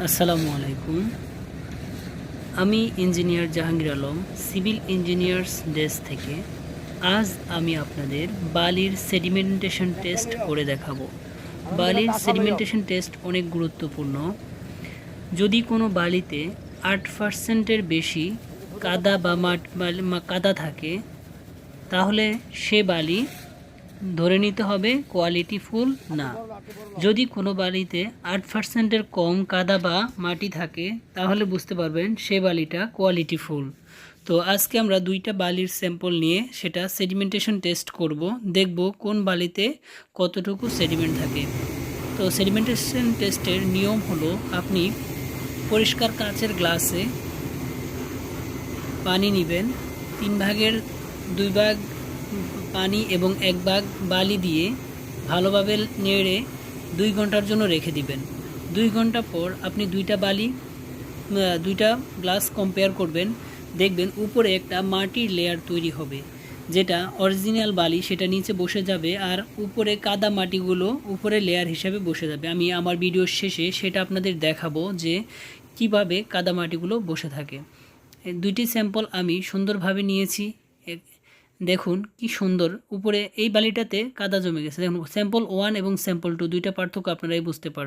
আসসালামু আলাইকুম। আমি engineer Jahangir Alam, civil engineers desk থেকে। আজ আমি আপনাদের বালির সেডিমেন্টেশন টেস্ট করে দেখাবো। বালির সেডিমেন্টেশন টেস্ট অনেক গুরুত্বপূর্ণ। যদি কোনো বালিতে 8%-এর বেশি কাদা বা কাদা থাকে, তাহলে সে বালি ধরে নিতে হবে কোয়ালিটিফুল না। যদি কোনো বালিতে 8%-এর কম কাদা বা মাটি থাকে, তাহলে বুঝতে পারবেন সে বালিটা কোয়ালিটিফুল। তো আজকে আমরা দুইটা বালির স্যাম্পল নিয়ে সেটা সেডিমেন্টেশন টেস্ট করব, দেখব কোন বালিতে কতটুকু সেডিমেন্ট থাকে। তো সেডিমেন্টেশন টেস্টের নিয়ম হলো, আপনি পরিষ্কার কাচের গ্লাসে পানি নেবেন, 3 ভাগের 2 ভাগ পানি এবং 1 ভাগ বালি দিয়ে ভালোভাবে নেড়ে 2 ঘন্টার জন্য রেখে দিবেন। 2 ঘন্টা পর আপনি দুইটা গ্লাস কম্পেয়ার করবেন, দেখবেন উপরে একটা মাটির লেয়ার তৈরি হবে, যেটা অরিজিনাল বালি সেটা নিচে বসে যাবে, আর উপরে কাদা মাটিগুলো উপরে লেয়ার হিসাবে বসে যাবে। আমি আমার ভিডিওর শেষে সেটা আপনাদের দেখাবো যে কিভাবে কাদা মাটিগুলো বসে থাকে। দুইটি স্যাম্পল আমি সুন্দরভাবে নিয়েছি। দেখুন কি সুন্দর, উপরে এই বালিটাতে কাদা জমে গেছে। দেখুন স্যাম্পল 1 এবং স্যাম্পল 2 দুইটা পার্থক্য আপনারাই বুঝতে পারবেন।